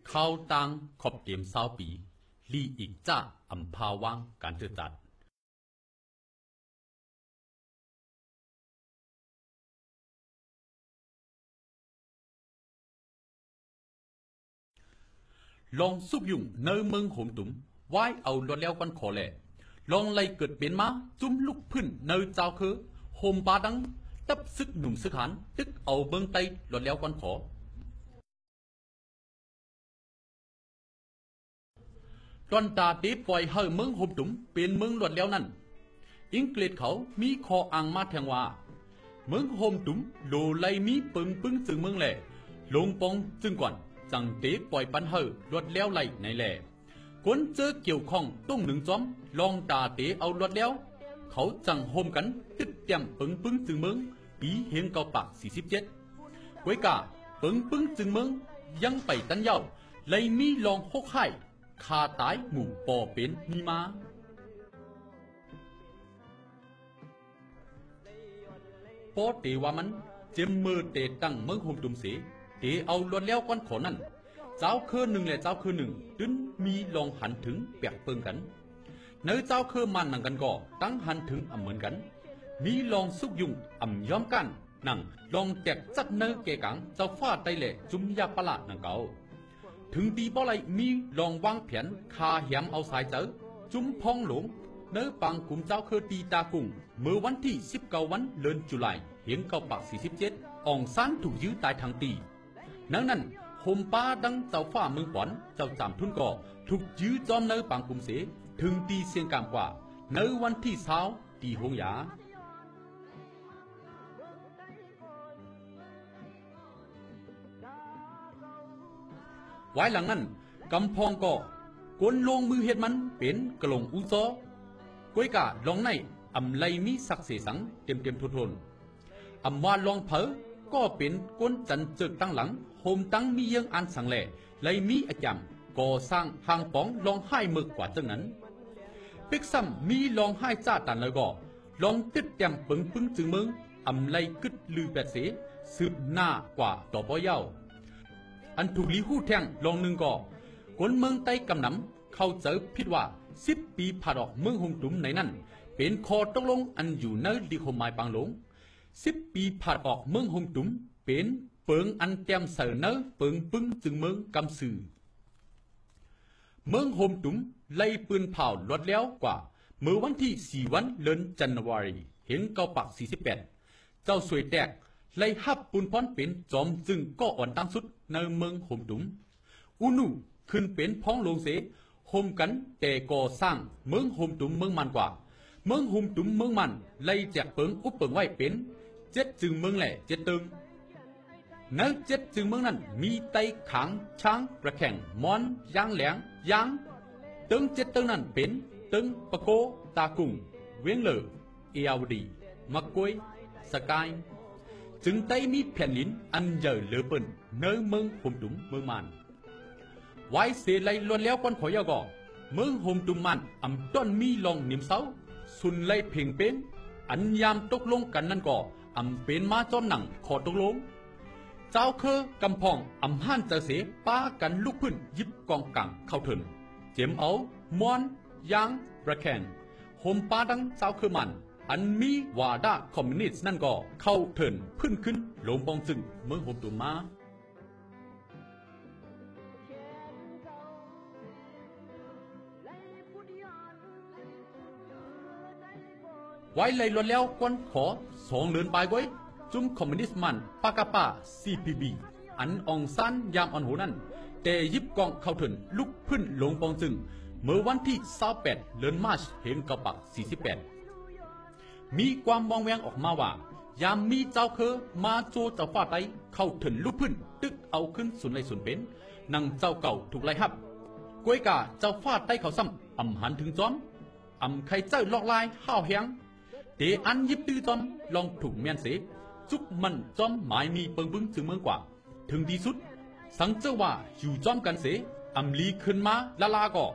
เข้าตังขอบเกมเศร้าปีลีอีกจ้าอัมพาวังการเจอจัดลองซุกยุ่งเนอเมืองโหมตุ่มไว้เอาลวดแล้วกันขอแหล่ลองไล่เกิดเป็นมาจุ้มลุกพื้นเนอเจ้าคือโฮมปาดังตับซึกหนุ่มซึกหันตึกเอาเบิ้งไตลวดแล้วกันขอตอนตาตีปล่อยให้เมืองโฮมตุ่มเป็นเมืองลวดแล้วนั่นอังกฤษเขามีคออ่างมาแทงว่าเมืองโฮมตุ่มโลไลมีปึงจึงเมืองแหล่ลงปองจึงก่อนจังเตะปล่อยปันเฮลวดแล้วไหลในแหล่คนเจอเกี่ยวข้องต้องหนึ่งจอมลองตาเตะเอาลวดแล้วเขาจังโฮมกันติดเตรียมปึงจึงเมืองปีเฮงเกาปาก47ไว้กาปึงจึงเมืองยังไปตันเย้าเลยมีลองหกไข่คาตายหมู่ปอเป็นมีมาพอเตว่ามันเจมมือเตตั้งเมืองโฮมตุมเสเตเอาลวดแล้วก้อนขอนั่นเจ้าคือหนึ่งและเจ้าคือหนึ่งดึนมีลองหันถึงเปียกเปิงกันเนื้อเจ้าคือมันนั่งกันก็ตั้งหันถึงเหมือนกันมีลองสุกยุ่งย้อมกันนั่งลองแตกจัดเนื้อเกกังเจ้าฟาดได้แหละจุ่มยาปลานั่งเก่าถึงตีบ่ไรมีลองวางแผนคาแหมเอาสายเจอจุ่มพองหลงเนื้อปังกลุ่มเจ้าคือตีตากุ้งเมื่อวันที่19วันเดือนตุลาคมเห็นเก่าปาก47อองซานถูกยื้อตายทางตีนั้นโฮมป้าดังเจ้าฟ้าเมืองปอนเจ้าจามทุนก่อถูกยื้อจอมเนื้อปังกลุ่มเสถึงตีเสียงกามกว่าเนื้อวันที่เช้าตีหงยาไว้หลังนั้นกำพองก็กวนลงมือเฮ็ดมันเป็นกระหลงอุซอกวยกาลองในไลมีสักเสสังเต็มทุนว่าลองเผอก็เป็นก้นจันเจิกตั้งหลังโฮมตั้งมีเยืองอันสังแหล่ไลมีอาจำก่อสร้างหางป๋องลองให้มึกกว่าจังนั้นเป็กซ้ำมีลองให้จ้าตันแล้วก็ลองติดแจมปึงจึงมึงไลกึดลือแปดเสสืบหน้ากว่าต่อปอยาวอันถูกลีหู้แทงลองหนึ่งก็คนเมืองใต้กำนำเข้าเจอพิดว่า10 ปีผ่านออกเมืองหงตุ่มในนั้นเป็นคอตกลงอันอยู่ในดิโคมายปางหลง10 ปีผ่านออกเมืองหงตุ่มเป็นเปิงอันเตรียมเสนอเปิงปึ้งจึงเมืองกำสื่อเมืองหงตุ่มไล่ปืนเผาลดแล้วกว่าเมื่อวันที่4วันเดือนจันวารีเห็นเกาปัก48เจ้าสวยแตกไล่ฮับปุนพรเป็นจอมจึงก็อ่อนตั้งสุดในเมืองหงตุ่มอุนุขึ้นเป็นพ้องลงเสโฮมกันแต่ก่อสร้างเมืองโฮมตุ่มเมืองมันกว่าเมืองโฮมตุ่มเมืองมันไล่แจกเปิงอุปเปิงไว้เป็น7 จึงเมืองแหล่7 ตึงใน7 จึงเมืองนั้นมีไตขังช้างประแข่งมอนยางแหลงยางตึง7 ตึงนั้นเป็นตึงปะโกตากุงเวียงเหลือเอียวดีมะกวยสกายจึงไตมีแผ่นลิ้นอันใหญ่เหลือเปิ่นเนื้อเมืองโฮมตุ่มเมืองมันไว้เสียไล่ล้วนแล้วก้อนขอยาก่อเมืองโฮมตุ่มมันต้นมีลองนิ่มเสาสุนไล่เพ่งเป็นอันยามตกลงกันนั่นก่อเป็นมาจอมหนังขอตกลงเจ้าคือกำพองห้านเจอเสป้ากันลุกพื้นยิบกองกังเข้าถึงเจมเอามอนยางประแข่งโฮมป้าดังเจ้าคือมันอันมีวาดาคอมมิวนิสต์นั่นก็เข้าเถินพื้นขึ้นลงปองจึงเมืองโฮมตุ่มมาไว้เลยล้วนแล้วก้นขอ2 เดือนไปไว้จุ่มคอมมิวนิสต์มันปากาปา CPB อันองซานยามอันโหนั่นแต่ยิบกองเข้าถึงลุกพื้นลงปองจึงเมื่อวันที่28เดือนมาร์ชเห็นกระปัก48มีความมองแวงออกมาว่ายามมีเจ้าเคอมาโจเจ้าฟ้าไตเข้าถึงลุกพื้นตึกเอาขึ้นสุนไลสุนเป็นนังเจ้าเก่าถูกไล่หับกวยกาเจ้าฟ้าไตเขาซ้ำหันถึงจอมใครเจ้าลอกลายห้าวแหงเตอันยิบตื้อจอมลองถูกเมียนเสจุกมันจอมหมายมีเปิงบึ้งจึงเมืองกว่าถึงที่สุดสังเจ้าว่าอยู่จอมกันเสลีขึ้นมาลาก่อ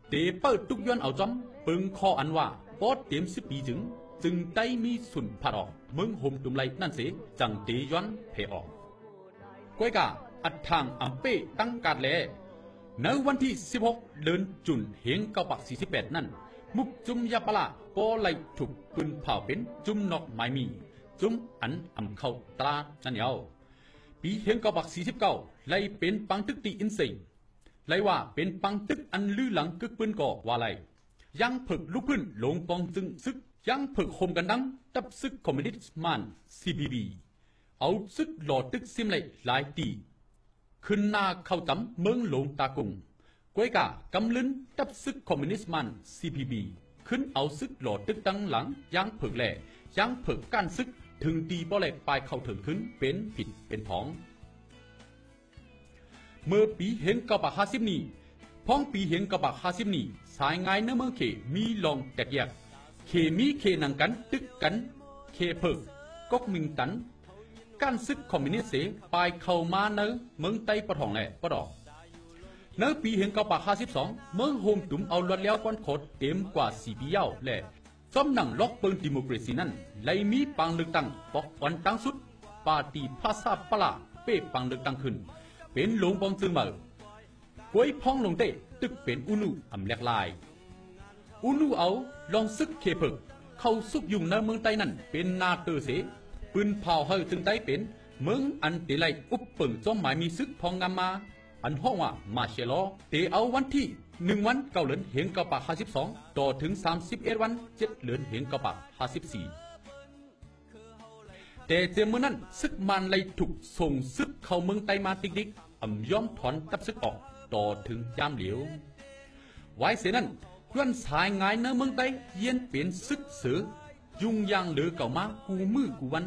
เตเปิดตุกย้อนเอาจอมเปิงคออันว่าปอดเต็ม10 ปีจึงได้มีสุนผัดออกเมืองโฮมตุ่มไลนั่นเสจังเตย้อนเพออกกวยกา อัดทางอัมเป้ตั้งการแลในวันที่16เดือนจุนเหง1948นั้นมุกจุมยาปลาก็ไล่ถูกปืนเผาเป็นจุมนอกไม้มีจุมอันอำเข้าตรานั่นเดียวปีเหง1949ไล่เป็นปังตึกตีอินเซไล่ว่าเป็นปังตึกอันลือหลังกึกปืนก่อว่าไล่ยังผึกลุกพื้นลงปองจึงซึกยังผึกโฮมกันดังตับซึกคอมมิวนิสต์มัน CPB เอาซึกหลอดตึกซิมไหลหลายตีขึ้นหน้าเข้าจำเมืองหลงตากุงก้วยกากำลิ้นตับซึกคอมมิวนิสต์มัน CPB ขึ้นเอาซึกหลอดตึกตั้งหลังยังผึกแหล่ยังผึกก้านซึกถึงตีบ่อแหลกปลายเข้าถึงขึ้นเป็นผิดเป็นท้องเมื่อปีเห็น1950นี้พ้องปีเห็น1950นี้สายงายเนื้อเมืองเขมีลองแตกแยกเขมีเขนังกันตึกกันเคเพิกก๊กมิงตันการซึกคอมมิวนิสต์เสปลายเข้ามาเนื้อเมืองไต้ปะทองแหล่ปะดอกเนื้อปีเห็น1952เมืองโฮมตุ่มเอาลวดแล้วก้อนโคตรเต็มกว่า4 ปียาวแหล่ซ้อมหนังล็อกเปิงดิโมคราซีนั้นไล่มีปังเลือกตั้งปอกวันตั้งสุดปาร์ตี้พาซาปลาเป้ปังเลือกตั้งขึ้นเป็นหลวงปองซึงมาควยพ้องลงเตะตึกเป็นอุนุอำแหลกลายอุนุเอาลองซึกเคเพิกเข้าซุกยุงในเมืองไต้นั่นเป็นนาเตอเสปืนเผาเฮจึงไต้เป็นเมืองอันเตไลอุปเปิงจอมหมายมีซึกพองงามมาอันห้องว่ามาเชลอเตเอาวันที่1 วัน9 เดือนเหง1952ต่อถึง31 วัน7 เดือนเหง1954แต่เจมื่อนั้นซึกมันไลถูกส่งซึกเข้าเมืองไต้มาติ๊กๆย่อมถอนตับซึกออกต่อถึงยามเหลียวไว้เสียนั้นย้อนสายงายเนื้อเมืองไต้เย็นเป็นซึกเสือยุ่งยางเหลือเก่ามากูมือกูวัน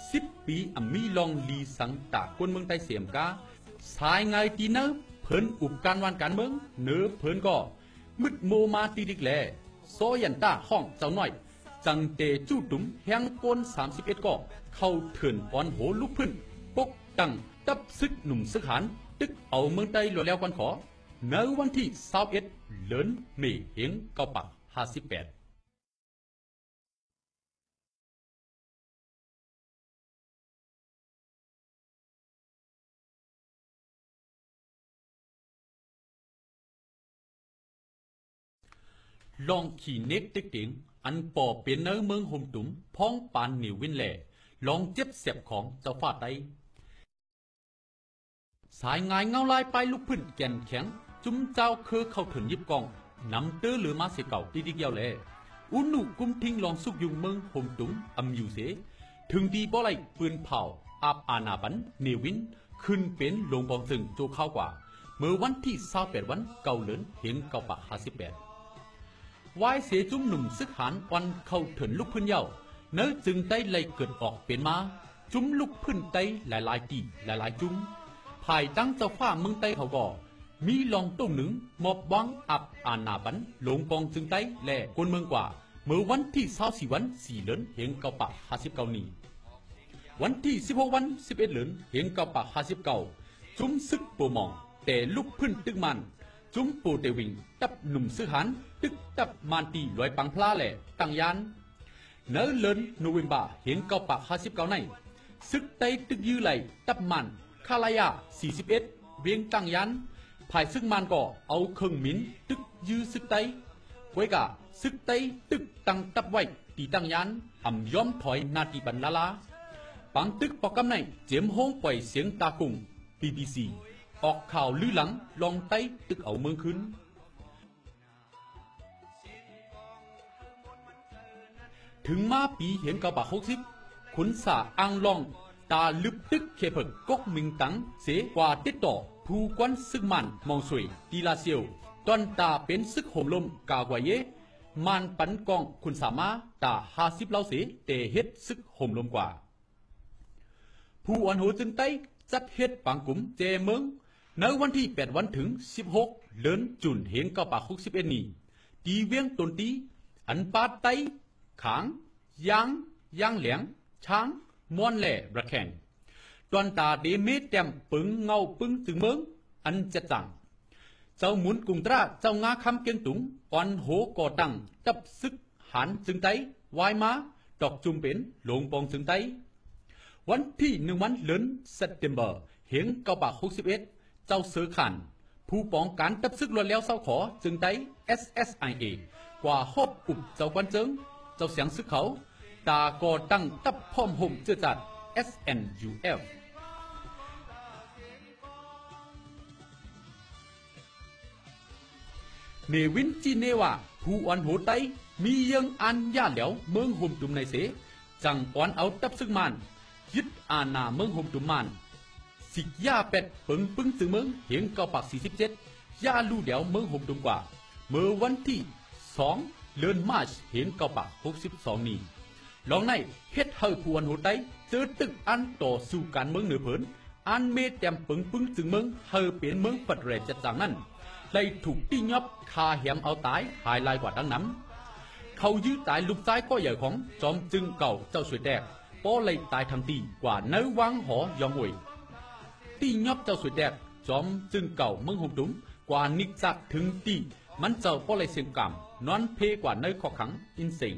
10 ปีมีลองลีสังตากคนเมืองไต้เสียมกาสายงายตีเนื้อเพิ่นอุบการวันการเมืองเนื้อเพิ่นก็มืดโมมาตีดิกแลโซยันตาห้องเจ้าน้อยจังเตจู้ตุ้มแหงปน31ก็เข้าเถื่อนอ่อนโหลุกพื้นปกตั้งตับซึกหนุ่มซึกหันตึกเอาเมืองไต้หลวดแล้วกันขอในวันที่21เดือนเมษายน1958ลองขี่เน็กติ๊กติ๋งอันป่อเป็นเนื้อเมืองโฮมตุ้มพ้องปานนิววินแหล่ลองเจ็บเสียบของเจ้าฟ้าไตสายงายเงาลายไปลุกพื้นแก่นแข็งจุ้มเจ้าคือเข้าถึงยิบกองนำเตื้อหรือมาเสียเก่าตีดิกเยาแลอุนุกุมทิ้งลองสุกยุงเมืองโฮมตุ้มอยู่เสถึงดีบ่ไหลปืนเผาอาบอานาบันเนวินขึ้นเป็นลงบองซึงโจเข้ากว่าเมื่อวันที่28 วัน9 เดือนเหง1958วายเสียจุ้มหนุ่มซึกหานวันเข้าถึงลุกพื้นเยาเนื้อจึงไต้ไล่เกิดออกเป็นมาจุ้มลุกพื้นไต้หลายตีหลายจุ้มภายตั้งเจ้าฟ้าเมืองไต้เขาก็มีลองตุ้งหนึ่งมอบวังอับอานาบันหลงปองจึงไต้แหล่คนเมืองกว่าเมื่อวันที่24 วัน4 เดือนเหง1959นี้วันที่16 วัน11 เดือนเหง1959จุ้มซึกปูมองแต่ลุกพื้นตึกมันจุ้มปูเตวิงตับหนุ่มซึกหันตึกตับมานตีลอยปังพลาแหล่ตั้งยานเนื้อเลินโนเวมบาเหง1959ในซึกไต้ตึกยื้อไหลตับมันคาลายา41เวียงตั้งยันภายซึกมันก็เอาเครื่องมินตึกยื้อซึกไต้ไว้กะซึกไต้ตึกตั้งตับไว้ตีตั้งยันย้อมถอยนาทีบันลาลาปังตึกปอกกำในเจียมห้องปล่อยเสียงตากุง BBC ออกข่าวลือหลังลองไต้ตึกเอาเมืองขึ้นถึงมาปีเห็น1960ขุนสาอังลองตาลึบตึกเคเพิกก๊กมิงตังเสกว่าติดต่อผู้กวนซึกมันมองสวยตีลาเซียวตอนตาเป็นซึกห่มลมกากว่าเยมันปันกองคุณสามาตา50เล่าเสเตเฮ็ดซึกห่มลมกว่าผู้อันโหจึงไต้จัดเฮ็ดปังกุมเจเมืองในวันที่8 วันถึง16 เดือนจุนเหง1961นี้ตีเวียงตนตีอันปาไต้ขางยางเหลียงช้างม้วนแหล่ระแข่งตอนตาเดเมเต็มปึงเงาปึงถึงเมืองอันจะจังเจ้าหมุนกุงตราเจ้างาคำเกียงตุงอ่อนโหก่อตั้งจับซึกหันจึงไต้วายมาดอกจุมเป็นหลงปองจึงไต้วันที่1 วันเดือนเซปเทมเบอร์เห เหงเกาปาก61เจ้าเสือขันผู้ป้องกันตับซึกล้วนแล้วเศร้าขอจึงได้ SSIA กว่าฮบอุบเจ้ากวนเจิงเจ้าเสียงซึกเขาตาก่อตั้งตับพร้อมห่มเจือจัด SNUFเนวินจีเนว่าผู้อันโหไตมียังอันย่าเหลียวเมืองห่มตุ่มในเสจังป้อนเอาตับซึกมันยึดอาณาเมืองห่มตุ่มมันสิกย่าเป็ดปึงจึงเมืองเหียงเกาปาก47ย่าลู่เดียวเมืองห่มตุ่มกว่าเมื่อวันที่2เดือนมาร์ชเหียงเกาปาก62นี้ลองในเฮ็ดให้ผู้อันโหไตเจอตึกอันต่อสู้การเมืองเหนือเผินอันเมเต็มปึงจึงเมืองให้เป็นเมืองปัดแรจัดจังนั้นได้ถูกตียับคาเหียมเอาตายหายลายกว่าดังนั้นเขายื้อตายลูกซ้ายก็ใหญ่ของจอมจึงเก่าเจ้าสวยแดกป้อเลยตายทังตีกว่าเนื้อวังหอยองหวยตียับเจ้าสวยแดกจอมจึงเก่าเมืองหงดุมกว่านิกจักถึงตีมันเจ้าป้อเลยเสียงกำนอนเพกว่าเนื้อขอขังอินเสิง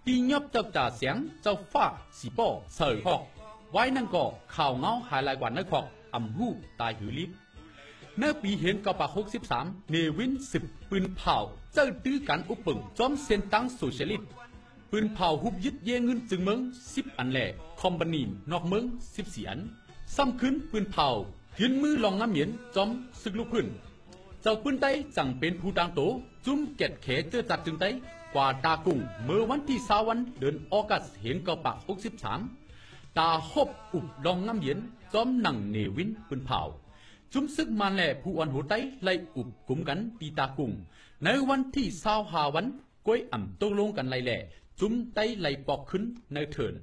ตียับเจ้าจ่าเสียงเจ้าฟ้าสีป้อเสยหอกไว้นั่นก็ข่าวเงาหายลายกว่าเนื้อขอกอำหูตายหือลิบเนื้อปีเห็นเกาปาก63เนวิน10ปืนเผาเจ้าตื้อกันอุปปึงจอมเซนตังโซเชียลิสต์ปืนเผาหุบยึดเยเงินจึงเมือง10อันแหล่คอมบานีนอกเมือง14อันซ้ำขึ้นปืนเผายืนมือลองน้ำเหมียนจอมซึกลุกขึ้นเจ้าปืนไต้จังเป็นผู้ต่างโตจุ่มเก็ดเขเจอจัดจึงไต้กว่าตากุ้งเมื่อวันที่20วันเดือนออกัสเห็นเกาปาก63ตาฮบอุบลองน้ำเหมียนจอมหนังเนวินปืนเผาจุ่มซึกมันแหล่ผู้อันหัวไตไล่อุบกุมกันตีตากุงในวันที่25วันก้อยอ่ำตกลงกันไล่แหล่จุ่มไตไล่ปอกขึ้นในเถิน